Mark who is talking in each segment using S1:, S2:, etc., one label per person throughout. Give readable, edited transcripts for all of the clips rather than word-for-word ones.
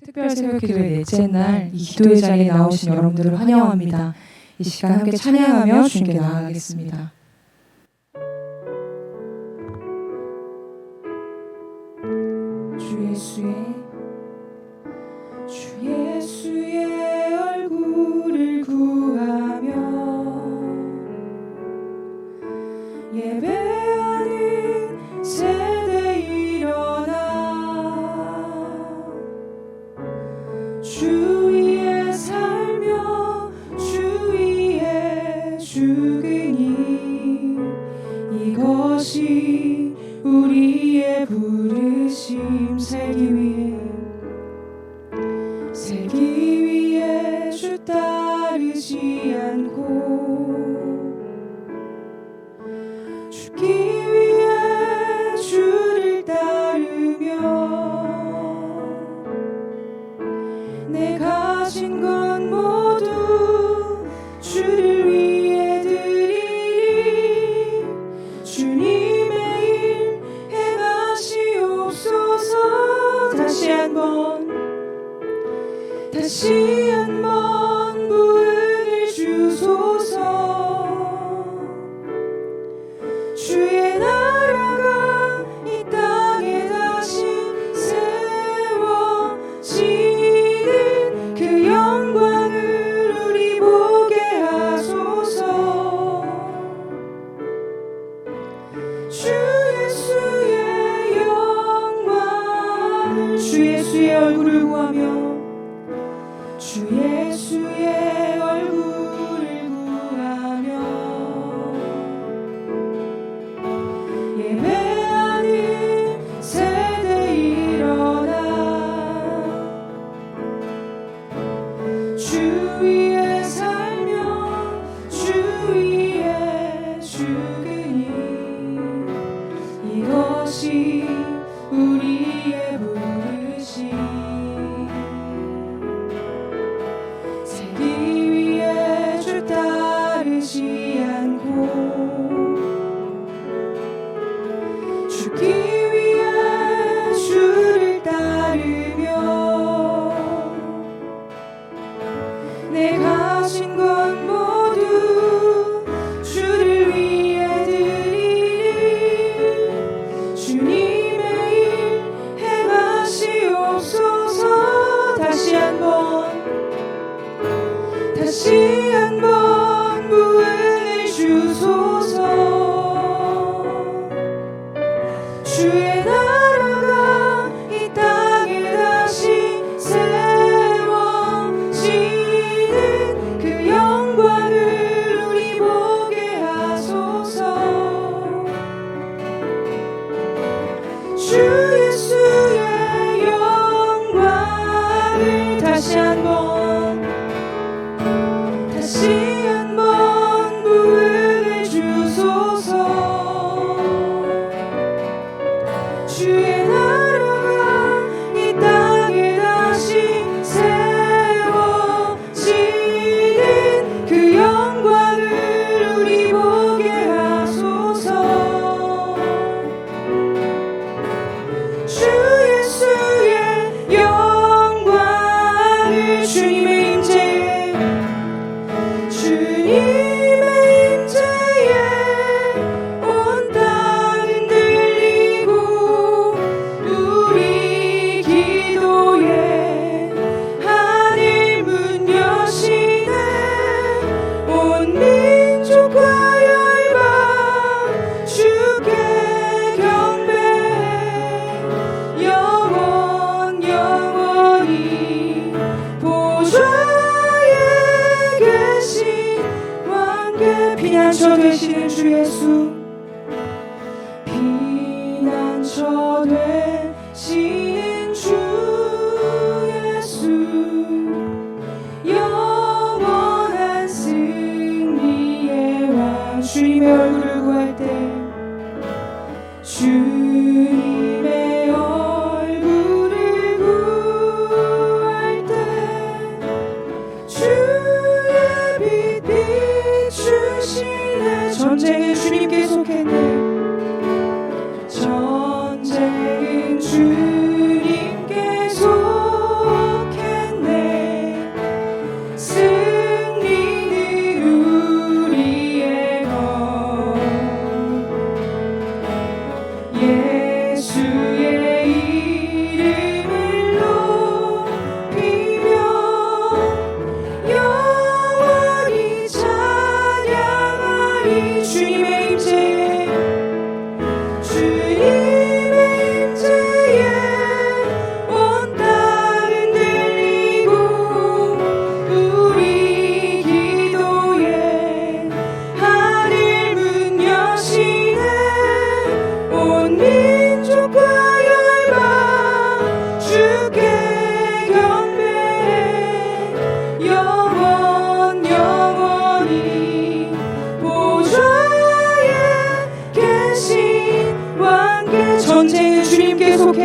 S1: 특별 새벽 기도의 넷째 날 이 기도의 자리에 나오신 여러분들을 환영합니다. 이 시간 함께 찬양하며 주님께 나아가겠습니다. 주 예수의 얼굴을 구하며 예배하는 세대 일어나 주 위에 살며 주 위에 죽으니 이것이 우리의 부르심. 살기 위해 주 따르지 않고 죽기 위해 주를 따르며 내 가진 건 모두 주를 위해 드리리. 주님의 일 행하시옵소서. 다시 한번 부흥을 주소서. 주의 나라가 이 땅에 다시 세워지는 그 영광을 우리 보게 하소서. 주 예수의 영광을 주 예수의 얼굴을 구하며 주 예수의 얼굴을 구하며 예배하는 세대 일어나 주 위에 살며 주 위에 죽으니 이것이 우리의 부르심. 따르지 않고 죽기 위해 주를 따르며 내 가진 건 모두 주를 위해 드리리. 주님의 일 행하시옵소서. 다시 한번 부흥을 주소서. 주의 나라가 이 땅에 다시 세워지는 그 영광을 우리 보게 하소서. 주 예수의 영광을 다시 한번 부흥을 주소서. 주의 나라가 이 땅에 다시 세워지는 그 영광을 우리 보게 하소서. 주 예수의 영광을 주님의 임재에 온 땅은 들리고 우리 기도에 하늘 문 여시네. 온 민족과 열방 주께 경배해 영원히 보좌에 계신 피난처 되시는 주 예수. 피난처 되시는 주 예수. 영원한 승리의 왕. 주님의 얼굴을 구할 때 주님의 얼굴을 구할 때 주의 빛 비추시네. 전쟁은 주님께 속했네. 전쟁은 주님께 속했네.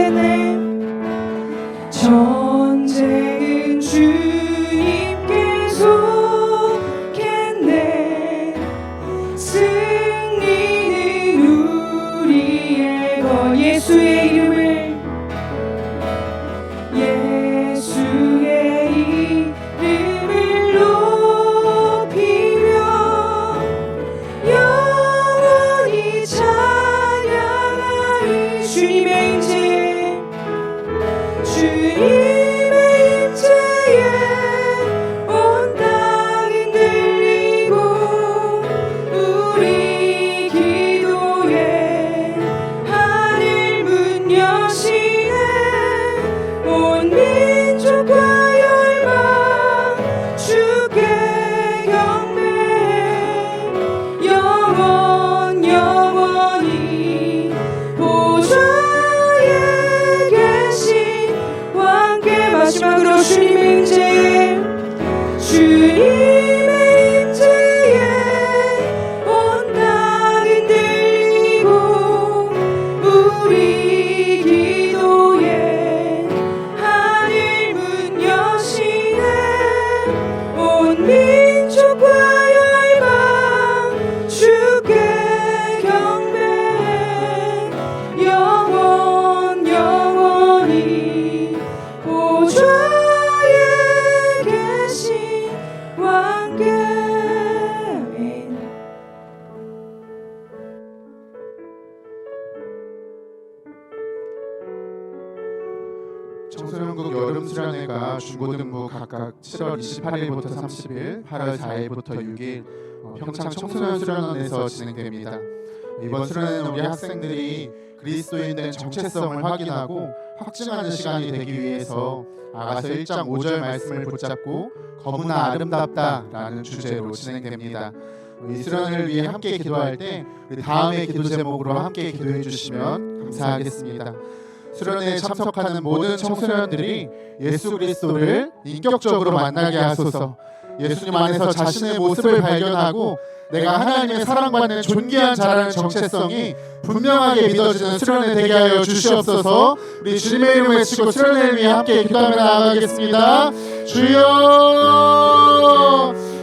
S1: 계속하시겠네. 전쟁은 주님께 속했네. 승리는 우리의 것. 예수의 이름을, 예수의 이름을 높이며 영원히 찬양하리. 주님의 임재에, 주님의 임재에 온 땅이 흔들리고 우리 기도에 하늘 문 여시네. 온 민족과 열방 주께 경배해. 영원히 보좌에 계신 왕께. 마지막으로 주님의 임재에, 주님의 임재에 온 땅이 흔들리고 우리 기도에 하늘 문 여시네. 온 민족과 열방 주께 경배해. 영원히 보좌에 계신 왕께. 아멘.
S2: 청소년국 여름 수련회가 중고등부 각각 7월 28일부터 30일, 8월 4일부터 6일 평창 청소년 수련원에서 진행됩니다. 이번 수련회는 우리 학생들이 그리스도인 된 정체성을 확인하고 확증하는 시간이 되기 위해서 아가서 1장 5절 말씀을 붙잡고 거무나 아름답다라는 주제로 진행됩니다. 이 수련회를 위해 함께 기도할 때 우리 다음의 기도 제목으로 함께 기도해 주시면 감사하겠습니다. 수련회에 참석하는 모든 청소년들이 예수 그리스도를 인격적으로 만나게 하소서. 예수님 안에서 자신의 모습을 발견하고 내가 하나님의 사랑받는 존귀한 자라는 정체성이 분명하게 믿어지는 수련회 되게 하여 주시옵소서. 우리 주님의 이름을 외치고 수련회를 위해 함께 기도하며 나아가겠습니다. 주여,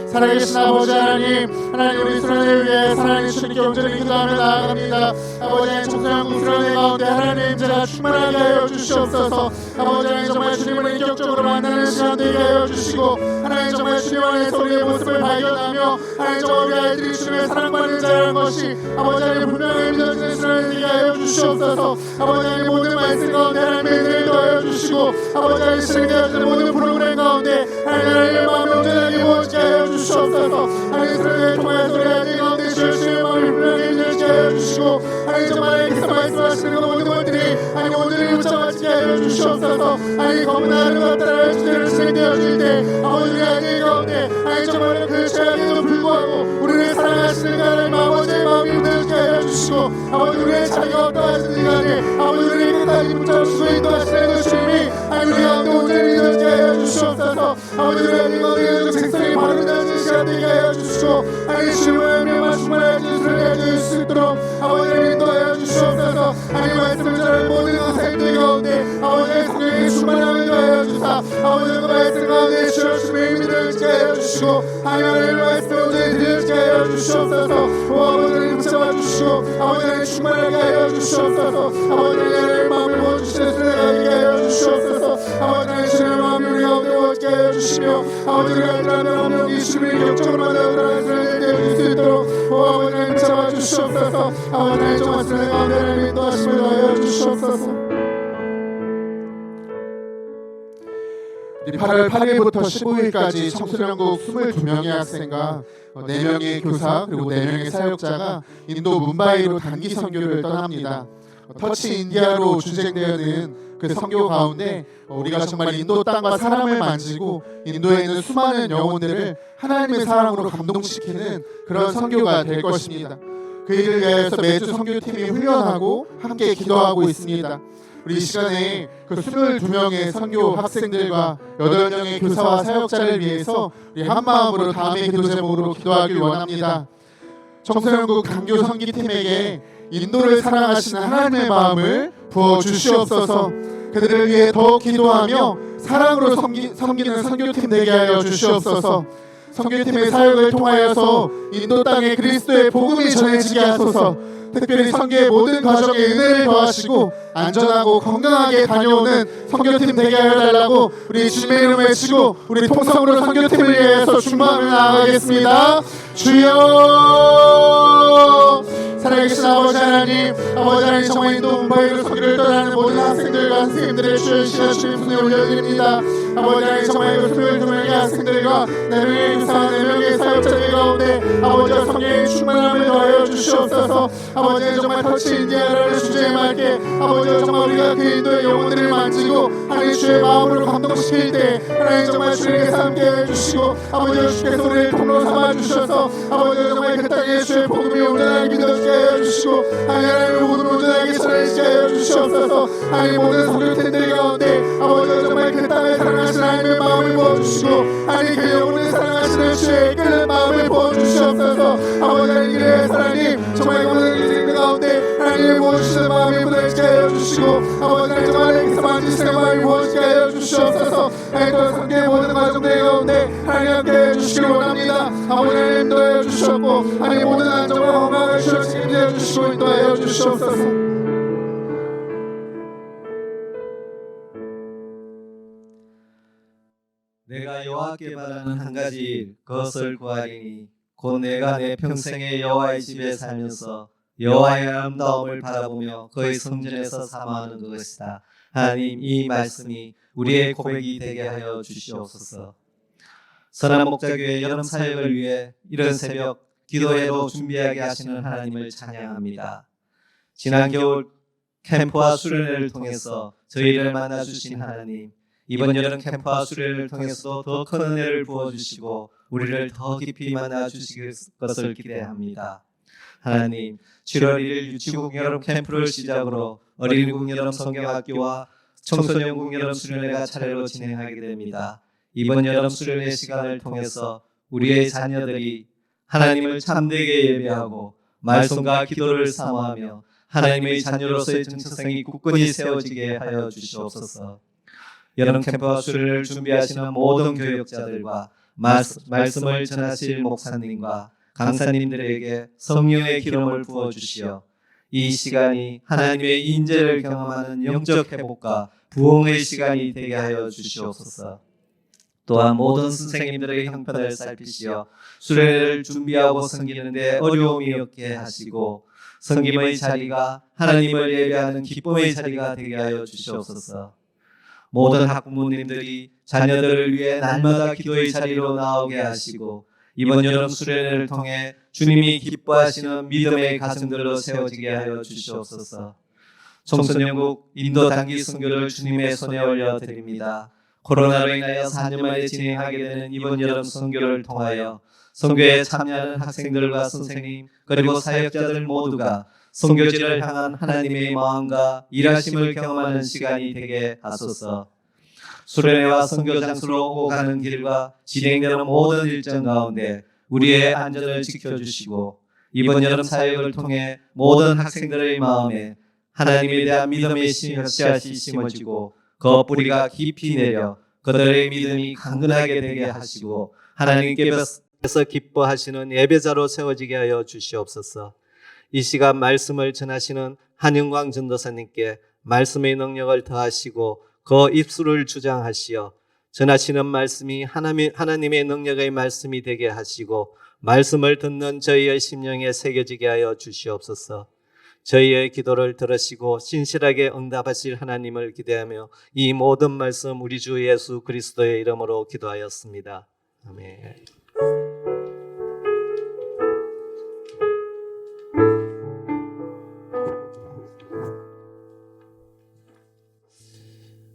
S2: 살아계신 아버지 하나님, 하나님 우리 수련회를 위해 하나님 주님께 온전히 기도하며 나아갑니다. 아버지 하나님 청소년국 수련회 가운데 하나님의 임재가 충만하게 하여 주시옵소서. 아버지 하나님 정말 주님을 인격적으로 만나는 시간 되게 하여 주시고 하나님 정말 주님 안에서 우리의 모습을 발견하며 하나님 정말 우리 아이들이 주님의 사랑받는 자라는 것이 아버지 하나님 분명히 믿어지는 수련회 되게 하여 주시옵소서. 아버지 하나님 모든 말씀 가운데 하나님의 은혜를 더하여 주시고 아버지 하나님 진행되어지는 모든 프로그램 가운데 하나님의 마음을 온전하게 모으게 하여 주시옵소서. 하나님 수련회를 통하여서 우리 아이들 가운데 주님의 마음을 분명히 믿어지게 하여 주시고 하나님 정말 하나님께서 말씀하시는 모든 것들이 하나님 오늘을 붙잡아지게 하여 주시옵소서. 하나님 거무나 아름답다라는 주제를 진행되어질 때 아버지 우리 아이들 가운데 하나님 정말 그 죄악에도 불구하고 우리를 사랑하시는 하나님 아버지의 마음이 믿어지게 하여 주시고 아버지 우리의 자리가 어떠하시는 간에 아버지 우리를 끝까지 붙잡으시고 인도하시는 그 주님이 하나님 우리 가운데 온전히 믿어지게 하여 주시옵소서. 아버지 우리 아이들 가운데 백성이 바르다는 시간 되게 하여 주시고 하나님 주님의 명만 충만하여 주시는 해줄 수 있도록 아버지 인도하여 주시옵소서. 하나님 말씀을 전하는 모든 학생들 가운데 아버지의 성령의 충만함을 더하여 주사 아버지 그 말씀 가운데 주님의 힘을 들게 하여 주시고 하나님의 말씀을 온전히 들게 하여 주시옵소서. 아버지를 붙잡아 주시고 아버지를 충만하게 하여 주시옵소서. 아버지의 마음을 모아주시는 수련하게 하여 주시옵소서. 아버지의 주님의 마음이 우리 가운데 모아지게 하여 주시며 아버지를 알더라면 한 명이 주님을 인격적으로 만나보라는 수련을 되어줄 수 있도록 아버지를 붙잡아 주시옵소서. 아버지의 정말 수련의 가운데 인도하심을 더하여 주시옵소서. 8월 8일부터 15일까지 청소년국 22명의 학생과 4명의 교사 그리고 4명의 사역자가 인도 뭄바이로 단기 선교를 떠납니다. 터치 인디아로 준생되는 그 선교 가운데 우리가 정말 인도 땅과 사람을 만지고 인도에 있는 수많은 영혼들을 하나님의 사랑으로 감동시키는 그런 선교가 될 것입니다. 그 일을 위해서 매주 선교팀이 훈련하고 함께 기도하고 있습니다. 우리 이 시간에 그 22명의 선교 학생들과 8명의 교사와 사역자를 위해서 우리 한마음으로 다음의 기도 제목으로 기도하길 원합니다. 청소년국 강교 선기팀에게 인도를 사랑하시는 하나님의 마음을 부어주시옵소서. 그들을 위해 더욱 기도하며 사랑으로 섬기는 선교팀 되게 하여 주시옵소서. 선교팀의 사역을 통하여서 인도 땅에 그리스도의 복음이 전해지게 하소서. 특별히 선교의 모든 과정에 은혜를 더하시고 안전하고 건강하게 다녀오는 선교팀 되게 하여 달라고 우리 주님의 이름을 외치고 우리 통성으로 선교팀을 위해서 중보하며 나아가겠습니다. 주여, 살아계신 아버지 하나님, 아버지 하나님, 정말 인도 문바이로 선교를 떠나는 모든 학생들과 선생님들의 주여 주님 손에 올려드립니다. 아버지 하나님, 정말 그 수요일 금요일의 학생들과 4명의 유사한 4명의 사역자들 가운데 아버지와 성령의 충만함을 더하여 주시옵소서. 아버지 하나님, 정말 터치 인디아라를 주제에 맑게 아버지와 정말 우리가 그 인도의 영혼들을 만지고 하나님 주의 마음으로 감동시킬 때 하나님 정말 주님께서 함께 해주시고 아버지와 주께서 우리를 통로 삼아 주셔서 아버지와 정말 그 땅에 주의 복음이 온전하게 믿어지게 하여 주시고 하나님의 모든 온전하게 전해지게 하여 주시옵소서. 하나님 모든 선교팀들 가운데 아버지와 정말 그 땅을 사랑하시는 하나님의 마음을 부어주시고 하나님 그 영혼을 사랑하시는 주의 그 마음을 부어주시옵소서. 아버지 하나님 이래 하나님 정말 모든 일들 가운데 하나님의 부어주시는 마음을 부어지게 하여 주시고 아버지 하나님 정말 하나님께서 만지시는 마음을 부어지게 하여 주시옵소서. 하나님 또 성경의 모든 과정들 가운데 하나님 함께 해주시길 원합니다. 아버지 하나님 인도하여 주시옵고 하나님 모든 안정과 건강을 주여 책임져 주시고 인도하여 주시옵소서.
S3: 내가 여호와께 바라는 한 가지 일, 그것을 구하리니 곧 내가 내 평생에 여호와의 집에 살면서 여호와의 아름다움을 바라보며 그의 성전에서 사모하는 것이다. 하나님, 이 말씀이 우리의 고백이 되게 하여 주시옵소서. 선한 목자교회 여름 사역을 위해 이른 새벽 기도회로 준비하게 하시는 하나님을 찬양합니다. 지난 겨울 캠프와 수련회를 통해서 저희를 만나주신 하나님, 이번 여름 캠프와 수련회를 통해서도 더 큰 은혜를 부어주시고 우리를 더 깊이 만나주실 것을 기대합니다. 하나님, 7월 1일 유치국 여름 캠프를 시작으로 어린이국 여름 성경학교와 청소년국 여름 수련회가 차례로 진행하게 됩니다. 이번 여름 수련회 시간을 통해서 우리의 자녀들이 하나님을 참되게 예배하고 말씀과 기도를 사모하며 하나님의 자녀로서의 정체성이 굳건히 세워지게 하여 주시옵소서. 여름 캠프와 수련회를 준비하시는 모든 교역자들과 말씀을 전하실 목사님과 강사님들에게 성령의 기름을 부어주시어 이 시간이 하나님의 인재를 경험하는 영적 회복과 부흥의 시간이 되게 하여 주시옵소서. 또한 모든 선생님들의 형편을 살피시어 수련회를 준비하고 섬기는 데 어려움이 없게 하시고 섬김의 자리가 하나님을 예배하는 기쁨의 자리가 되게 하여 주시옵소서. 모든 학부모님들이 자녀들을 위해 날마다 기도의 자리로 나오게 하시고 이번 여름 수련회를 통해 주님이 기뻐하시는 믿음의 가정들로 세워지게 하여 주시옵소서. 청소년국 인도 단기 선교를 주님의 손에 올려드립니다. 코로나로 인하여 4년 만에 진행하게 되는 이번 여름 선교를 통하여 선교에 참여하는 학생들과 선생님 그리고 사역자들 모두가 선교지를 향한 하나님의 마음과 일하심을 경험하는 시간이 되게 하소서. 수련회와 선교 장소로 오고 가는 길과 진행되는 모든 일정 가운데 우리의 안전을 지켜주시고 이번 여름 사역을 통해 모든 학생들의 마음에 하나님에 대한 믿음의 씨앗이 심어지고 그 뿌리가 깊이 내려 그들의 믿음이 강건하게 되게 하시고 하나님께서 기뻐하시는 예배자로 세워지게 하여 주시옵소서. 이 시간 말씀을 전하시는 한영광 전도사님께 말씀의 능력을 더하시고 그 입술을 주장하시어 전하시는 말씀이 하나님의 능력의 말씀이 되게 하시고 말씀을 듣는 저희의 심령에 새겨지게 하여 주시옵소서. 저희의 기도를 들으시고 신실하게 응답하실 하나님을 기대하며 이 모든 말씀 우리 주 예수 그리스도의 이름으로 기도하였습니다. 아멘.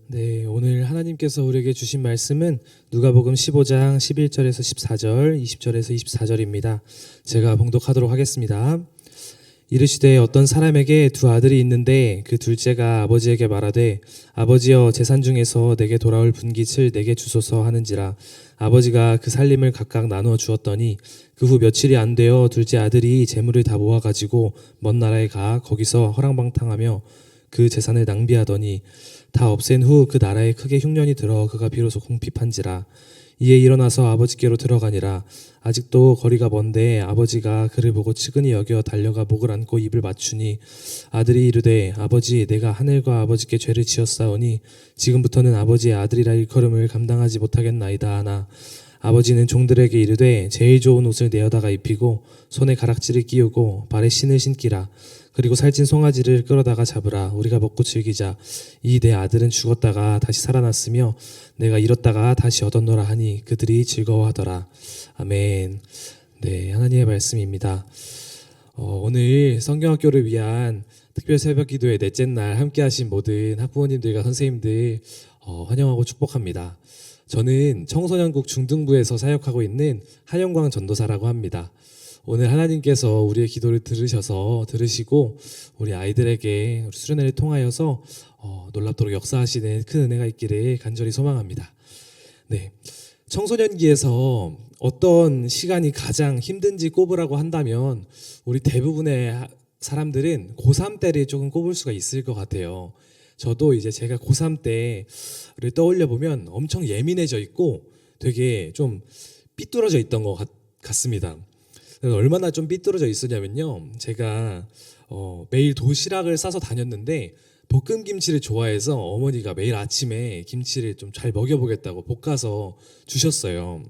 S4: 네, 오늘 하나님께서 우리에게 주신 말씀은 누가복음 15장 11절에서 14절, 20절에서 24절입니다. 제가 봉독하도록 하겠습니다. 이르시되 어떤 사람에게 두 아들이 있는데 그 둘째가 아버지에게 말하되 아버지여 재산 중에서 내게 돌아올 분깃을 내게 주소서 하는지라 아버지가 그 살림을 각각 나누어 주었더니 그 후 며칠이 안 되어 둘째 아들이 재물을 다 모아 가지고 먼 나라에 가 거기서 허랑방탕하며 그 재산을 낭비하더니 다 없앤 후 그 나라에 크게 흉년이 들어 그가 비로소 궁핍한지라 이에 일어나서 아버지께로 들어가니라 아직도 거리가 먼데 아버지가 그를 보고 측은히 여겨 달려가 목을 안고 입을 맞추니 아들이 이르되 아버지 내가 하늘과 아버지께 죄를 지었사오니 지금부터는 아버지의 아들이라 일컬음을 감당하지 못하겠나이다 하나 아버지는 종들에게 이르되 제일 좋은 옷을 내어다가 입히고 손에 가락지를 끼우고 발에 신을 신기라 그리고 살찐 송아지를 끌어다가 잡으라 우리가 먹고 즐기자 이 내 아들은 죽었다가 다시 살아났으며 내가 잃었다가 다시 얻었노라 하니 그들이 즐거워하더라. 아멘. 네, 하나님의 말씀입니다. 오늘 성경학교를 위한 특별 새벽 기도의 넷째 날 함께 하신 모든 학부모님들과 선생님들 환영하고 축복합니다. 저는 청소년국 중등부에서 사역하고 있는 한영광 전도사라고 합니다. 오늘 하나님께서 우리의 기도를 들으시고 우리 아이들에게 우리 수련회를 통하여서 놀랍도록 역사하시는 큰 은혜가 있기를 간절히 소망합니다. 네, 청소년기에서 어떤 시간이 가장 힘든지 꼽으라고 한다면 우리 대부분의 사람들은 고3 때를 조금 꼽을 수가 있을 것 같아요. 저도 이제 제가 고3 때를 떠올려 보면 엄청 예민해져 있고 되게 좀 삐뚤어져 있던 것 같습니다. 얼마나 좀 삐뚤어져 있었냐면요. 제가 매일 도시락을 싸서 다녔는데 볶음김치를 좋아해서 어머니가 매일 아침에 김치를 좀 잘 먹여보겠다고 볶아서 주셨어요.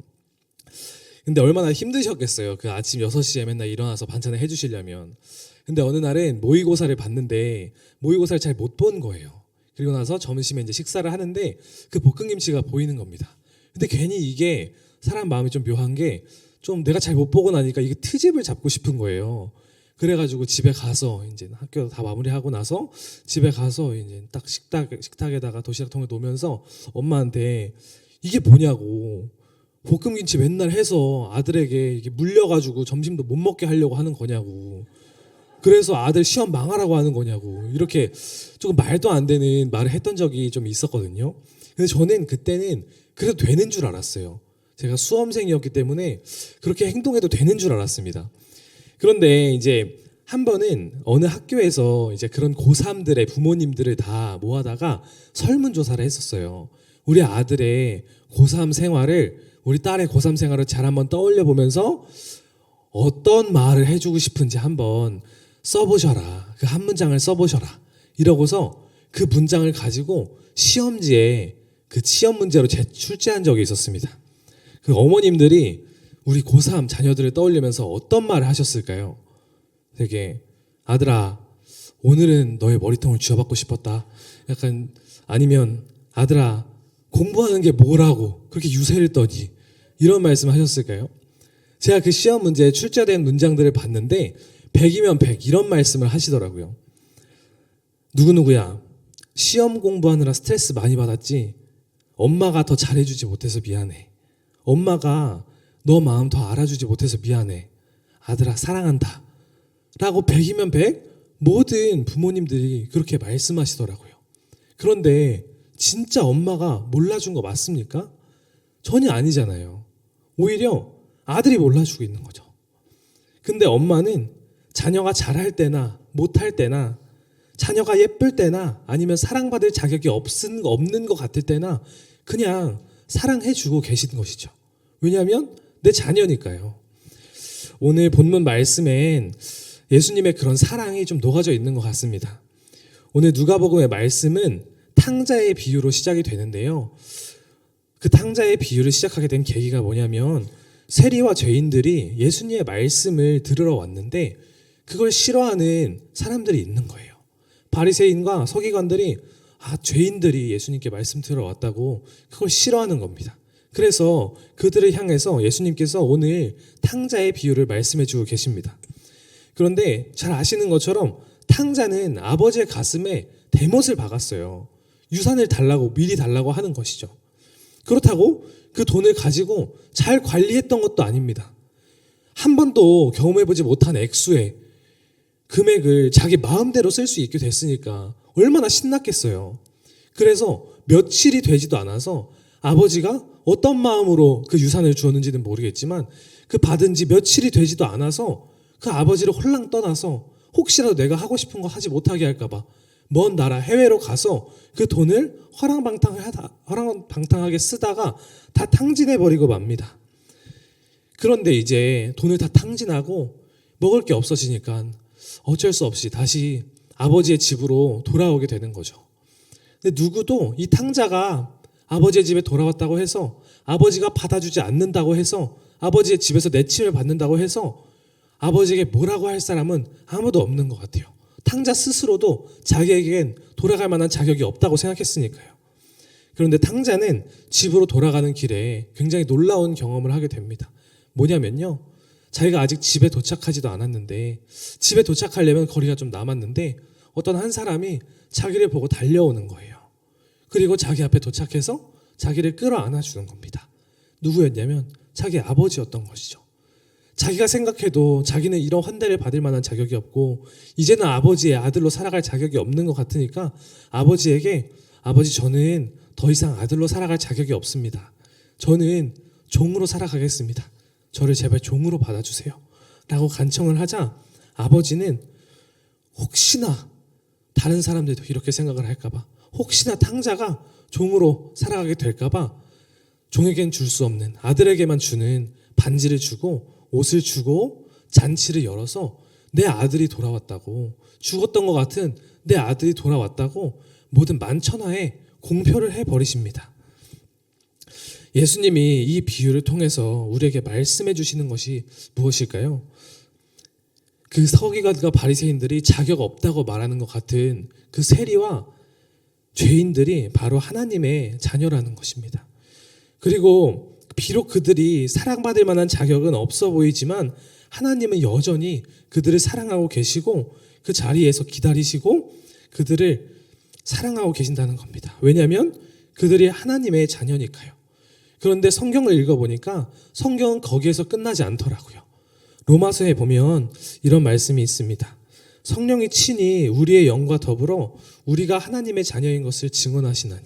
S4: 근데 얼마나 힘드셨겠어요. 그 아침 6시에 맨날 일어나서 반찬을 해주시려면. 근데 어느 날은 모의고사를 봤는데 모의고사를 잘 못 본 거예요. 그리고 나서 점심에 이제 식사를 하는데 그 볶음김치가 보이는 겁니다. 근데 괜히 이게 사람 마음이 좀 묘한 게 좀 내가 잘 못 보고 나니까 이게 트집을 잡고 싶은 거예요. 그래가지고 집에 가서 이제 학교 다 마무리하고 나서 집에 가서 이제 딱 식탁에다가 도시락통을 놓으면서 엄마한테 이게 뭐냐고 볶음김치 맨날 해서 아들에게 이게 물려가지고 점심도 못 먹게 하려고 하는 거냐고 그래서 아들 시험 망하라고 하는 거냐고 이렇게 조금 말도 안 되는 말을 했던 적이 좀 있었거든요. 근데 저는 그때는 그래도 되는 줄 알았어요. 제가 수험생이었기 때문에 그렇게 행동해도 되는 줄 알았습니다. 그런데 이제 한 번은 어느 학교에서 이제 그런 고3들의 부모님들을 다 모아다가 설문조사를 했었어요. 우리 아들의 고3 생활을 우리 딸의 고3 생활을 잘 한번 떠올려 보면서 어떤 말을 해주고 싶은지 한번 써보셔라. 그 한 문장을 써보셔라. 이러고서 그 문장을 가지고 시험지에 그 시험 문제로 출제한 적이 있었습니다. 그 어머님들이 우리 고3 자녀들을 떠올리면서 어떤 말을 하셨을까요? 되게 아들아 오늘은 너의 머리통을 쥐어받고 싶었다. 약간 아니면 아들아 공부하는 게 뭐라고 그렇게 유세를 떠니 이런 말씀 하셨을까요? 제가 그 시험 문제에 출제된 문장들을 봤는데 100이면 100 이런 말씀을 하시더라고요. 누구누구야 시험 공부하느라 스트레스 많이 받았지 엄마가 더 잘해주지 못해서 미안해. 엄마가 너 마음 더 알아주지 못해서 미안해. 아들아 사랑한다. 라고 100이면 100 모든 부모님들이 그렇게 말씀하시더라고요. 그런데 진짜 엄마가 몰라준 거 맞습니까? 전혀 아니잖아요. 오히려 아들이 몰라주고 있는 거죠. 근데 엄마는 자녀가 잘할 때나 못할 때나 자녀가 예쁠 때나 아니면 사랑받을 자격이 없는 것 같을 때나 그냥 사랑해주고 계시는 것이죠. 왜냐하면 내 자녀니까요. 오늘 본문 말씀엔 예수님의 그런 사랑이 좀 녹아져 있는 것 같습니다. 오늘 누가복음의 말씀은 탕자의 비유로 시작이 되는데요. 그 탕자의 비유를 시작하게 된 계기가 뭐냐면 세리와 죄인들이 예수님의 말씀을 들으러 왔는데 그걸 싫어하는 사람들이 있는 거예요. 바리새인과 서기관들이 죄인들이 예수님께 말씀 들어왔다고 그걸 싫어하는 겁니다. 그래서 그들을 향해서 예수님께서 오늘 탕자의 비유를 말씀해 주고 계십니다. 그런데 잘 아시는 것처럼 탕자는 아버지의 가슴에 대못을 박았어요. 유산을 달라고 미리 달라고 하는 것이죠. 그렇다고 그 돈을 가지고 잘 관리했던 것도 아닙니다. 한 번도 경험해보지 못한 액수의 금액을 자기 마음대로 쓸 수 있게 됐으니까 얼마나 신났겠어요. 그래서 며칠이 되지도 않아서 아버지가 어떤 마음으로 그 유산을 주었는지는 모르겠지만 그 받은 지 며칠이 되지도 않아서 그 아버지를 홀랑 떠나서 혹시라도 내가 하고 싶은 거 하지 못하게 할까봐 먼 나라 해외로 가서 그 돈을 허랑방탕하게 쓰다가 다 탕진해버리고 맙니다. 그런데 이제 돈을 다 탕진하고 먹을 게 없어지니까 어쩔 수 없이 다시 아버지의 집으로 돌아오게 되는 거죠. 근데 누구도 이 탕자가 아버지의 집에 돌아왔다고 해서 아버지가 받아주지 않는다고 해서 아버지의 집에서 내침을 받는다고 해서 아버지에게 뭐라고 할 사람은 아무도 없는 것 같아요. 탕자 스스로도 자기에겐 돌아갈 만한 자격이 없다고 생각했으니까요. 그런데 탕자는 집으로 돌아가는 길에 굉장히 놀라운 경험을 하게 됩니다. 뭐냐면요, 자기가 아직 집에 도착하지도 않았는데 집에 도착하려면 거리가 좀 남았는데 어떤 한 사람이 자기를 보고 달려오는 거예요. 그리고 자기 앞에 도착해서 자기를 끌어안아 주는 겁니다. 누구였냐면 자기 아버지였던 것이죠. 자기가 생각해도 자기는 이런 환대를 받을 만한 자격이 없고 이제는 아버지의 아들로 살아갈 자격이 없는 것 같으니까 아버지에게 아버지, 저는 더 이상 아들로 살아갈 자격이 없습니다. 저는 종으로 살아가겠습니다. 저를 제발 종으로 받아주세요. 라고 간청을 하자 아버지는 혹시나 다른 사람들도 이렇게 생각을 할까봐, 혹시나 탕자가 종으로 살아가게 될까봐 종에겐 줄 수 없는 아들에게만 주는 반지를 주고 옷을 주고 잔치를 열어서 내 아들이 돌아왔다고, 죽었던 것 같은 내 아들이 돌아왔다고 모든 만천하에 공표를 해버리십니다. 예수님이 이 비유를 통해서 우리에게 말씀해 주시는 것이 무엇일까요? 그 서기관과 바리새인들이 자격 없다고 말하는 것 같은 그 세리와 죄인들이 바로 하나님의 자녀라는 것입니다. 그리고 비록 그들이 사랑받을 만한 자격은 없어 보이지만 하나님은 여전히 그들을 사랑하고 계시고 그 자리에서 기다리시고 그들을 사랑하고 계신다는 겁니다. 왜냐하면 그들이 하나님의 자녀니까요. 그런데 성경을 읽어보니까 성경은 거기에서 끝나지 않더라고요. 로마서에 보면 이런 말씀이 있습니다. 성령이 친히 우리의 영과 더불어 우리가 하나님의 자녀인 것을 증언하시나니.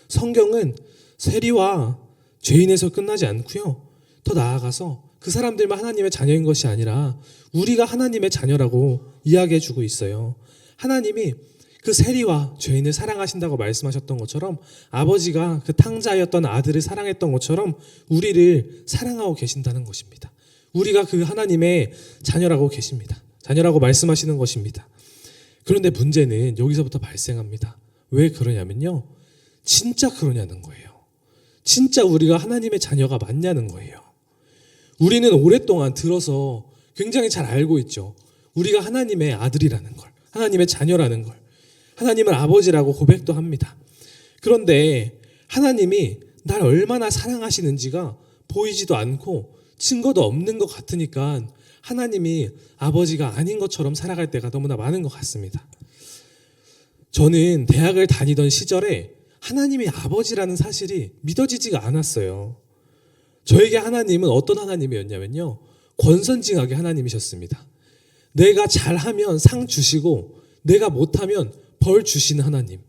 S4: 성경은 세리와 죄인에서 끝나지 않고요. 더 나아가서 그 사람들만 하나님의 자녀인 것이 아니라 우리가 하나님의 자녀라고 이야기해주고 있어요. 하나님이 그 세리와 죄인을 사랑하신다고 말씀하셨던 것처럼 아버지가 그 탕자였던 아들을 사랑했던 것처럼 우리를 사랑하고 계신다는 것입니다. 우리가 그 하나님의 자녀라고 계십니다. 자녀라고 말씀하시는 것입니다. 그런데 문제는 여기서부터 발생합니다. 왜 그러냐면요, 진짜 그러냐는 거예요. 진짜 우리가 하나님의 자녀가 맞냐는 거예요. 우리는 오랫동안 들어서 굉장히 잘 알고 있죠. 우리가 하나님의 아들이라는 걸, 하나님의 자녀라는 걸, 하나님을 아버지라고 고백도 합니다. 그런데 하나님이 날 얼마나 사랑하시는지가 보이지도 않고 증거도 없는 것 같으니까 하나님이 아버지가 아닌 것처럼 살아갈 때가 너무나 많은 것 같습니다. 저는 대학을 다니던 시절에 하나님이 아버지라는 사실이 믿어지지가 않았어요. 저에게 하나님은 어떤 하나님이었냐면요, 권선징악의 하나님이셨습니다. 내가 잘하면 상 주시고 내가 못하면 벌 주시는 하나님.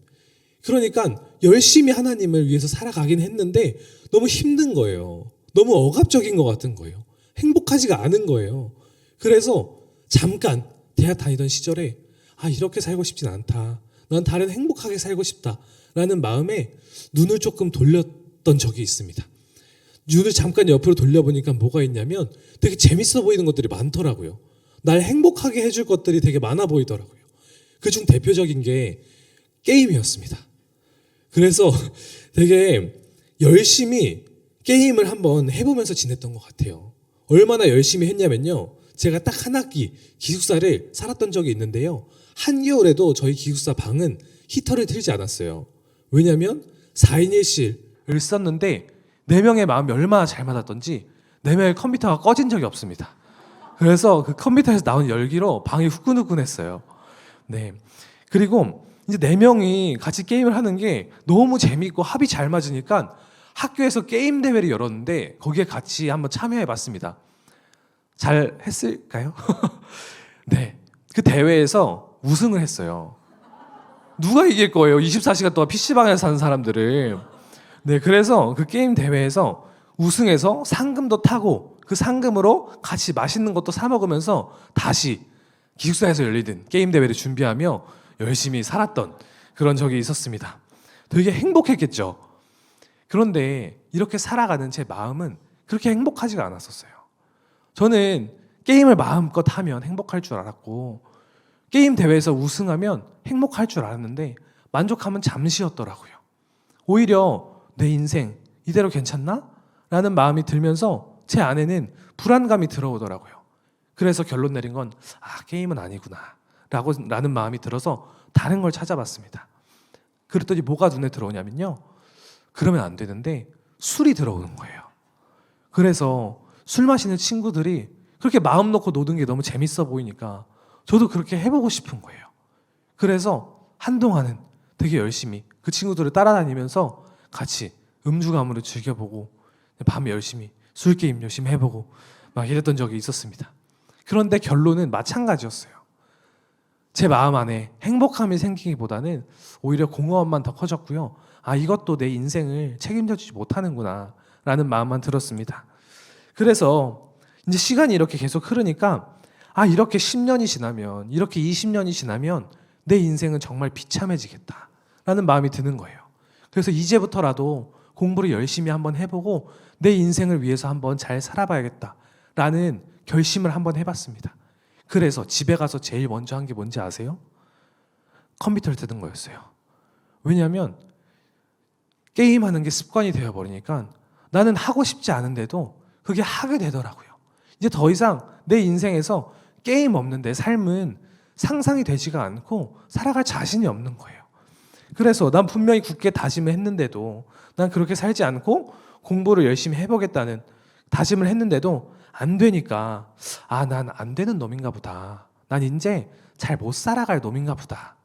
S4: 그러니까 열심히 하나님을 위해서 살아가긴 했는데 너무 힘든 거예요. 너무 억압적인 것 같은 거예요. 행복하지가 않은 거예요. 그래서 잠깐 대학 다니던 시절에 이렇게 살고 싶진 않다. 난 다른 행복하게 살고 싶다. 라는 마음에 눈을 조금 돌렸던 적이 있습니다. 눈을 잠깐 옆으로 돌려보니까 뭐가 있냐면 되게 재밌어 보이는 것들이 많더라고요. 날 행복하게 해줄 것들이 되게 많아 보이더라고요. 그중 대표적인 게 게임이었습니다. 그래서 되게 열심히 게임을 한번 해보면서 지냈던 것 같아요. 얼마나 열심히 했냐면요, 제가 딱 한 학기 기숙사를 살았던 적이 있는데요, 한겨울에도 저희 기숙사 방은 히터를 틀지 않았어요. 왜냐하면 4인 1실을 썼는데 4명의 마음이 얼마나 잘 맞았던지 4명의 컴퓨터가 꺼진 적이 없습니다. 그래서 그 컴퓨터에서 나온 열기로 방이 후끈후끈했어요. 네. 그리고 이제 4명이 같이 게임을 하는 게 너무 재밌고 합이 잘 맞으니까 학교에서 게임 대회를 열었는데 거기에 같이 한번 참여해 봤습니다. 잘 했을까요? 네.
S5: 그 대회에서 우승을 했어요. 누가 이길 거예요? 24시간 동안 PC방에서 사는 사람들을. 네, 그래서 그 게임 대회에서 우승해서 상금도 타고 그 상금으로 같이 맛있는 것도 사 먹으면서 다시 기숙사에서 열리는 게임 대회를 준비하며 열심히 살았던 그런 적이 있었습니다. 되게 행복했겠죠. 그런데 이렇게 살아가는 제 마음은 그렇게 행복하지가 않았었어요. 저는 게임을 마음껏 하면 행복할 줄 알았고 게임 대회에서 우승하면 행복할 줄 알았는데 만족함은 잠시였더라고요. 오히려 내 인생 이대로 괜찮나? 라는 마음이 들면서 제 안에는 불안감이 들어오더라고요. 그래서 결론 내린 건 게임은 아니구나 라는 마음이 들어서 다른 걸 찾아봤습니다. 그랬더니 뭐가 눈에 들어오냐면요, 그러면 안 되는데 술이 들어오는 거예요. 그래서 술 마시는 친구들이 그렇게 마음 놓고 노는 게 너무 재밌어 보이니까 저도 그렇게 해보고 싶은 거예요. 그래서 한동안은 되게 열심히 그 친구들을 따라다니면서 같이 음주 가무를 즐겨보고 밤에 열심히 술 게임 열심히 해보고 막 이랬던 적이 있었습니다. 그런데 결론은 마찬가지였어요. 제 마음 안에 행복함이 생기기보다는 오히려 공허함만 더 커졌고요. 이것도 내 인생을 책임져주지 못하는구나 라는 마음만 들었습니다. 그래서 이제 시간이 이렇게 계속 흐르니까 이렇게 10년이 지나면, 이렇게 20년이 지나면 내 인생은 정말 비참해지겠다 라는 마음이 드는 거예요. 그래서 이제부터라도 공부를 열심히 한번 해보고 내 인생을 위해서 한번 잘 살아봐야겠다 라는 결심을 한번 해봤습니다. 그래서 집에 가서 제일 먼저 한 게 뭔지 아세요? 컴퓨터를 뜯은 거였어요. 왜냐하면 게임하는 게 습관이 되어버리니까 나는 하고 싶지 않은데도 그게 하게 되더라고요. 이제 더 이상 내 인생에서 게임 없는 내 삶은 상상이 되지가 않고 살아갈 자신이 없는 거예요. 그래서 난 분명히 굳게 다짐을 했는데도, 난 그렇게 살지 않고 공부를 열심히 해보겠다는 다짐을 했는데도 안 되니까 난 안 되는 놈인가 보다, 난 이제 잘 못 살아갈 놈인가 보다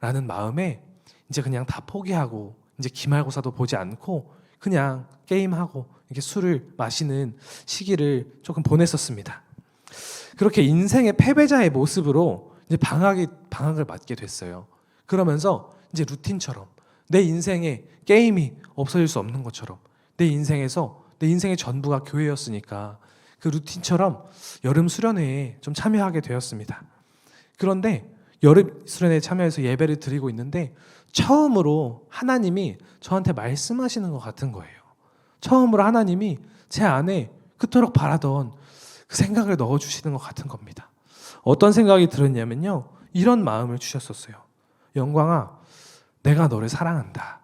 S5: 라는 마음에 이제 그냥 다 포기하고 이제 기말고사도 보지 않고 그냥 게임하고 이렇게 술을 마시는 시기를 조금 보냈었습니다. 그렇게 인생의 패배자의 모습으로 이제 방학을 맞게 됐어요. 그러면서 이제 루틴처럼 내 인생에 게임이 없어질 수 없는 것처럼 내 인생의 전부가 교회였으니까 그 루틴처럼 여름 수련회에 좀 참여하게 되었습니다. 그런데 여름 수련회에 참여해서 예배를 드리고 있는데 처음으로 하나님이 저한테 말씀하시는 것 같은 거예요. 처음으로 하나님이 제 안에 그토록 바라던 그 생각을 넣어주시는 것 같은 겁니다. 어떤 생각이 들었냐면요, 이런 마음을 주셨었어요. 영광아, 내가 너를 사랑한다.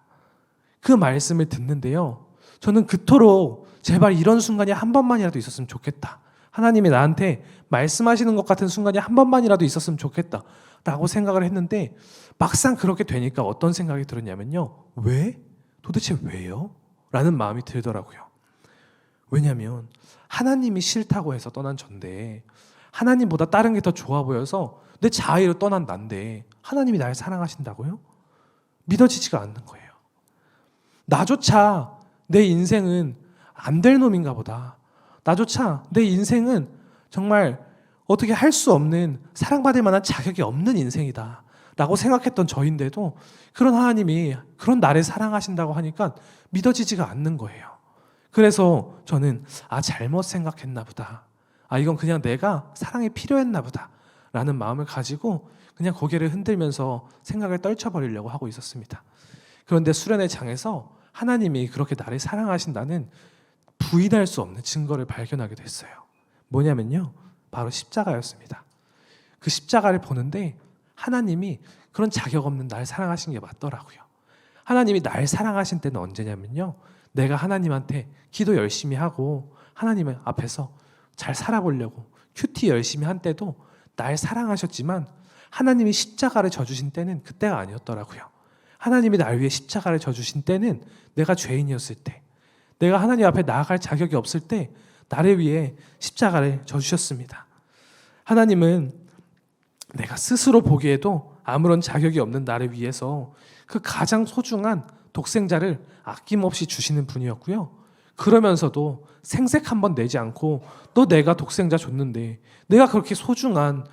S5: 그 말씀을 듣는데요, 저는 그토록 제발 이런 순간이 한 번만이라도 있었으면 좋겠다, 하나님이 나한테 말씀하시는 것 같은 순간이 한 번만이라도 있었으면 좋겠다 라고 생각을 했는데, 막상 그렇게 되니까 어떤 생각이 들었냐면요, 왜? 도대체 왜요? 라는 마음이 들더라고요. 왜냐하면 하나님이 싫다고 해서 떠난 전데, 하나님보다 다른 게 더 좋아 보여서 내 자의로 떠난 난데 하나님이 날 사랑하신다고요? 믿어지지가 않는 거예요. 나조차 내 인생은 안 될 놈인가 보다, 나조차 내 인생은 정말 어떻게 할 수 없는, 사랑받을 만한 자격이 없는 인생이다 라고 생각했던 저인데도 그런 하나님이 그런 나를 사랑하신다고 하니까 믿어지지가 않는 거예요. 그래서 저는 잘못 생각했나 보다, 이건 그냥 내가 사랑이 필요했나 보다 라는 마음을 가지고 그냥 고개를 흔들면서 생각을 떨쳐버리려고 하고 있었습니다. 그런데 수련회 장에서 하나님이 그렇게 나를 사랑하신다는 부인할 수 없는 증거를 발견하게 됐어요. 뭐냐면요, 바로 십자가였습니다. 그 십자가를 보는데 하나님이 그런 자격 없는 날 사랑하신 게 맞더라고요. 하나님이 날 사랑하신 때는 언제냐면요, 내가 하나님한테 기도 열심히 하고 하나님 앞에서 잘 살아보려고 큐티 열심히 한 때도 날 사랑하셨지만 하나님이 십자가를 져주신 때는 그때가 아니었더라고요. 하나님이 날 위해 십자가를 져주신 때는 내가 죄인이었을 때, 내가 하나님 앞에 나아갈 자격이 없을 때 나를 위해 십자가를 져주셨습니다. 하나님은 내가 스스로 보기에도 아무런 자격이 없는 나를 위해서 그 가장 소중한 독생자를 아낌없이 주시는 분이었고요. 그러면서도 생색 한번 내지 않고 너 내가 독생자 줬는데, 내가 그렇게 소중한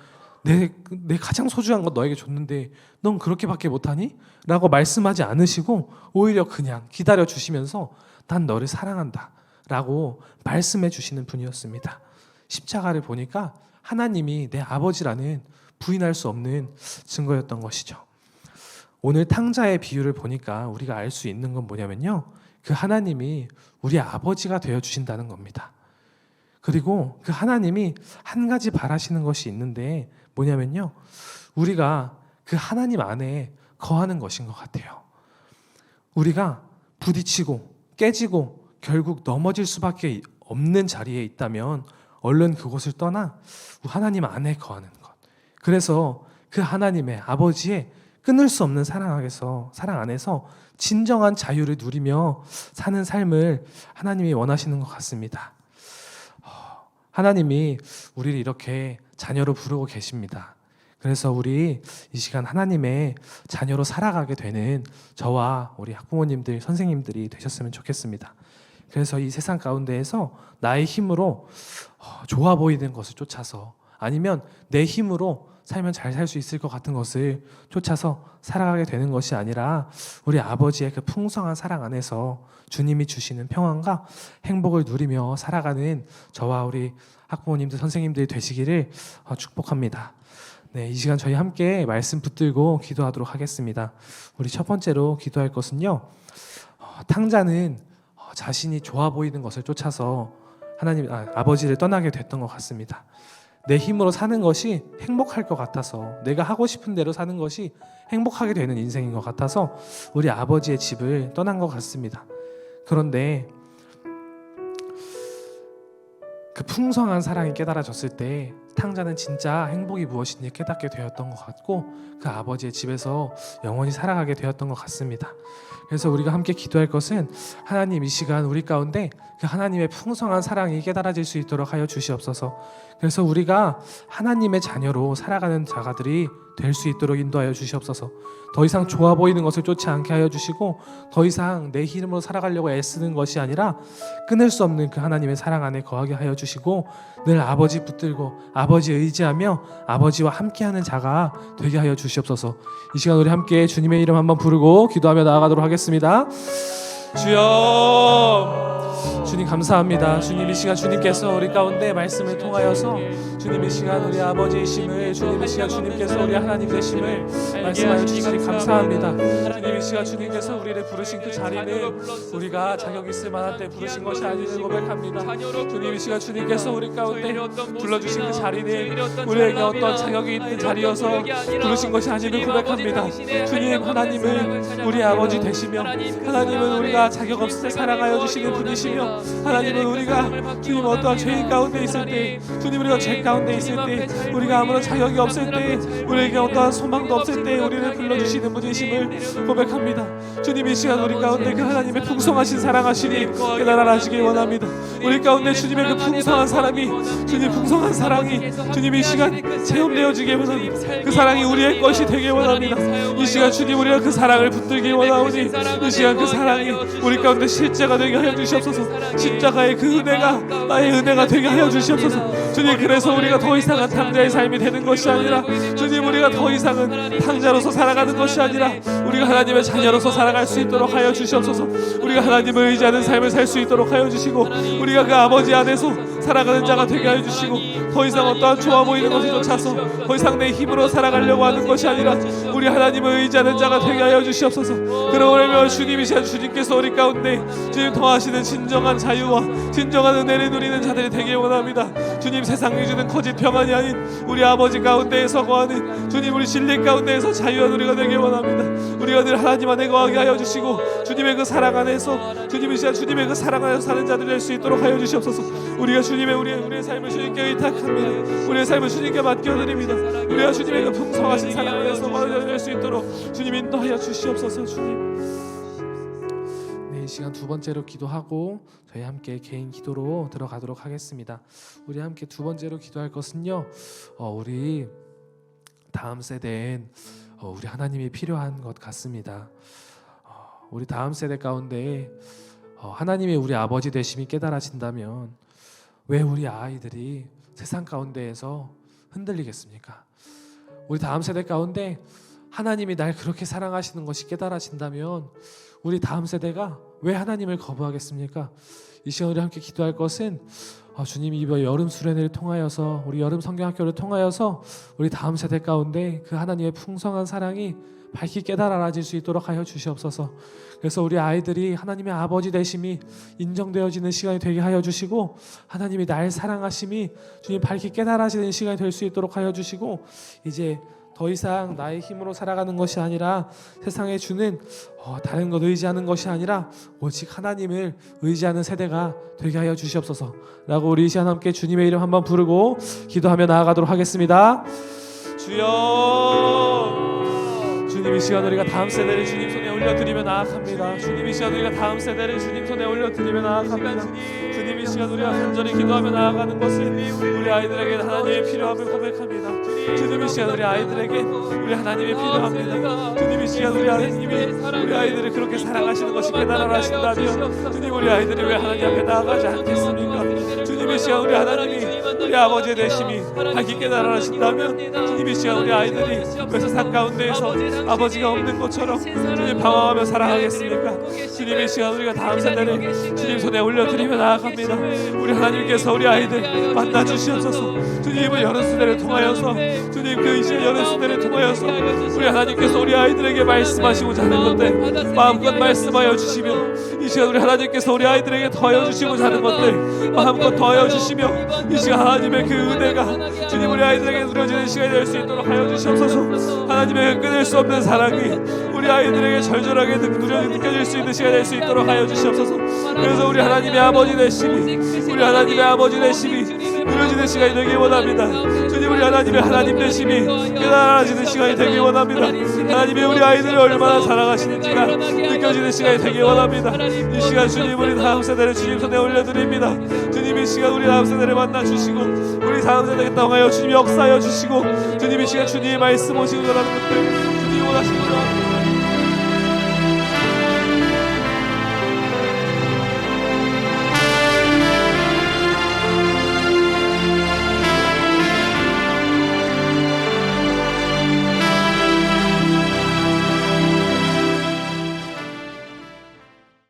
S5: 내 가장 소중한 것 너에게 줬는데 넌 그렇게밖에 못하니? 라고 말씀하지 않으시고 오히려 그냥 기다려 주시면서 난 너를 사랑한다 라고 말씀해 주시는 분이었습니다. 십자가를 보니까 하나님이 내 아버지라는 부인할 수 없는 증거였던 것이죠. 오늘 탕자의 비유를 보니까 우리가 알 수 있는 건 뭐냐면요, 그 하나님이 우리 아버지가 되어 주신다는 겁니다. 그리고 그 하나님이 한 가지 바라시는 것이 있는데 뭐냐면요, 우리가 그 하나님 안에 거하는 것인 것 같아요. 우리가 부딪히고 깨지고 결국 넘어질 수밖에 없는 자리에 있다면 얼른 그곳을 떠나 하나님 안에 거하는 것. 그래서 그 하나님의 아버지의 끊을 수 없는 사랑 안에서 진정한 자유를 누리며 사는 삶을 하나님이 원하시는 것 같습니다. 하나님이 우리를 이렇게 자녀로 부르고 계십니다. 그래서 우리 이 시간 하나님의 자녀로 살아가게 되는 저와 우리 학부모님들, 선생님들이 되셨으면 좋겠습니다. 그래서 이 세상 가운데에서 나의 힘으로 좋아 보이는 것을 쫓아서, 아니면 내 힘으로 살면 잘 살 수 있을 것 같은 것을 쫓아서 살아가게 되는 것이 아니라 우리 아버지의 그 풍성한 사랑 안에서 주님이 주시는 평안과 행복을 누리며 살아가는 저와 우리 학부모님들, 선생님들이 되시기를 축복합니다. 네, 이 시간 저희 함께 말씀 붙들고 기도하도록 하겠습니다. 우리 첫 번째로 기도할 것은요, 탕자는 자신이 좋아 보이는 것을 쫓아서 아버지를 떠나게 됐던 것 같습니다. 내 힘으로 사는 것이 행복할 것 같아서, 내가 하고 싶은 대로 사는 것이 행복하게 되는 인생인 것 같아서 우리 아버지의 집을 떠난 것 같습니다. 그런데 그 풍성한 사랑이 깨달아졌을 때 탕자는 진짜 행복이 무엇인지 깨닫게 되었던 것 같고, 그 아버지의 집에서 영원히 살아가게 되었던 것 같습니다. 그래서 우리가 함께 기도할 것은, 하나님 이 시간 우리 가운데 그 하나님의 풍성한 사랑이 깨달아질 수 있도록 하여 주시옵소서. 그래서 우리가 하나님의 자녀로 살아가는 자가들이 될 수 있도록 인도하여 주시옵소서. 더 이상 좋아 보이는 것을 쫓지 않게 하여 주시고, 더 이상 내 힘으로 살아가려고 애쓰는 것이 아니라 끊을 수 없는 그 하나님의 사랑 안에 거하게 하여 주시고, 늘 아버지 붙들고 아버지 의지하며 아버지와 함께하는 자가 되게 하여 주시옵소서. 이 시간 우리 함께 주님의 이름 한번 부르고 기도하며 나아가도록 하겠습니다. 주여, 주님 감사합니다. 주님 이 시간 주님께서 우리 가운데 말씀을 통하여서 주님 이 시간 우리 아버지이심을, 주님 이 시간 주님께서 우리 하나님 되심을 말씀하여 주시니 감사합니다. 주님 이 시간 주님께서 우리를 부르신 그 자리는 우리가 자격 있을 만한 때 부르신 것이 아니를 고백합니다. 주님 이 시간 주님께서 우리 가운데 불러주신 그 자리는 우리에게 어떤 자격이 있는 자리여서 부르신 것이 아니를 고백합니다. 주님, 하나님은 우리 아버지 되시며, 하나님은 우리가 자격 없을 때 사랑하여 주시는 분이시며, 하나님은 우리가 주님 어떠한 죄인 가운데 있을 때, 주님 우리가 죄 가운데 있을 때, 우리가 아무런 자격이 없을 때, 우리에게 어떠한 소망도 없을 때 우리를 불러주시는 분이심을 고백합니다. 주님 이 시간 우리 가운데 그 하나님의 풍성하신 사랑하시니 깨달아지길 원합니다. 우리 가운데 주님의 그 풍성한 사랑이, 주님 풍성한 사랑이 주님 이 시간 체험되어지길 원합니다. 그 사랑이 우리의 것이 되길 원합니다. 이 시간 주님 우리가 그 사랑을 붙들길 원하오니, 이 시간 그 사랑이 우리 가운데 실제가 되게 하여 주시옵소서. 십자가의 그 은혜가 나의 은혜가 되게 하여 주시옵소서. 주님, 그래서 우리가 더 이상은 탕자의 삶이 되는 것이 아니라, 주님 우리가 더 이상은 탕자로서 살아가는 것이 아니라 우리가 하나님의 자녀로서 살아갈 수 있도록 하여 주시옵소서. 우리가 하나님을 의지하는 삶을 살 수 있도록 하여 주시고, 우리가 그 아버지 안에서 살아가는 자가 되게 하여 주시고, 더 이상 어떠한 좋아 보이는 것을 쫓아서 더 이상 내 힘으로 살아가려고 하는 것이 아니라 우리 하나님을 의지하는 자가 되게 하여 주시옵소서. 그러므로 주님이 시간 주님께서 우리 가운데 주님 더하시는 진정한 자유와 진정한 은혜를 누리는 자들이 되길 원합니다. 주님, 세상이 주는 거짓 평안이 아닌 우리 아버지 가운데에서 거하는 주님 우리 진리 가운데에서 자유한 우리가 되길 원합니다. 우리가 늘 하나님 안에 거하게 하여 주시고, 주님의 그 사랑 안에서 주님이 시간 주님의 그 사랑 안에서 사는 자들이 될 수 있도록 하여 주시옵소서. 우리가 주님의 우리의 삶을 주님께 의탁합니다. 우리의 삶을 주님께 맡겨드립니다. 우리가 주님의 그 풍성하신 사랑 안에서 거할 수 있도록 주님 인도하여 주시옵소서. 주님, 이 시간 두 번째로 기도하고 저희 함께 개인 기도로 들어가도록 하겠습니다. 우리 함께 두 번째로 기도할 것은요, 우리 다음 세대엔 우리 하나님이 필요한 것 같습니다. 우리 다음 세대 가운데 하나님이 우리 아버지 되심이 깨달아진다면 왜 우리 아이들이 세상 가운데에서 흔들리겠습니까? 우리 다음 세대 가운데 하나님이 날 그렇게 사랑하시는 것이 깨달아진다면 우리 다음 세대가 왜 하나님을 거부하겠습니까? 이 시간 우리 함께 기도할 것은 주님이 이번 여름 수련회를 통하여서 우리 여름 성경학교를 통하여서 우리 다음 세대 가운데 그 하나님의 풍성한 사랑이 밝히 깨달아 알아질 수 있도록 하여 주시옵소서. 그래서 우리 아이들이 하나님의 아버지 되심이 인정되어지는 시간이 되게 하여 주시고 하나님이 날 사랑하심이 주님 밝히 깨달아지는 시간이 될 수 있도록 하여 주시고 이제 더 이상 나의 힘으로 살아가는 것이 아니라 세상에 주는 다른 것 의지하는 것이 아니라 오직 하나님을 의지하는 세대가 되게 하여 주시옵소서 라고 우리 이 시간 함께 주님의 이름 한번 부르고 기도하며 나아가도록 하겠습니다. 주여, 주님 이 시간 우리가 다음 세대를 주님 손에 올려드리며 나아갑니다. 주님 이 시간 우리가 다음 세대를 주님 손에 올려드리며 나아갑니다. 주님 이 시간 우리가 간절히 기도하며 나아가는 것은 우리 아이들에게 하나님의 필요함을 고백합니다. 주님 이 시간 우리 아이들에게 우리 하나님의 필요합니다. 주님 이 시간 우리 하나님이 우리 아이들을 그렇게 사랑하시는 것이 깨달아 하신다면 주님 우리 아이들이 왜 하나님 앞에 나아가지 않겠습니까? 주님 이 시간 우리 하나님이 우리 아버지의 되심이 밝히 깨달아 하신다면 주님 이 시간 우리 아이들이 그 세상 가운데에서 아버지가 없는 것처럼 주님 방황하며 살아가겠습니까? 주님 이 시간 우리가 다음 세대를 주님 손에 올려드리며 나아갑니다. 우리 하나님께서 우리 아이들 만나 주시옵소서. 주님은 여러 세대를 통하여서 주님 그 이제 여러 세대를 통하여서 우리 하나님께서 우리 아이들에게 말씀하시고자 하는 것들 마음껏 말씀하여 주시며 이 시간 우리 하나님께서 우리 아이들에게 더하여 주시고자 하는 것들 마음껏 더하여 주시며 이 시간 하나님의 그 은혜가 주님 우리 아이들에게 누려지는 시간이 될 수 있도록 하여 주시옵소서. 하나님의 끊을 수 없는 사랑이 우리 아이들에게 절절하게 느껴질 수 있는 시간이 될 수 있도록 하여 주시옵소서. 그래서 우리 하나님의 아버지 되심이 우리 하나님의 아버지 되심이 누려지는 시간이 되길 원합니다. 주님 우리 하나님의 하나님 되심이 깨달아지는 시간이 되길 원합니다. 하나님의 우리 아이들을 얼마나 사랑하시는지가 느껴지는 시간이 되길 원합니다. 이 시간 주님 우리 다음 세대를 주님 손에 올려드립니다. 주님 이 시간 우리 다음 세대를 만나 주시고 우리 다음 세대에 통하여 주님이 역사하여 주시고 주님 이 시간 주님의 말씀 오시고 전하는 것들 주님이 원하시는 것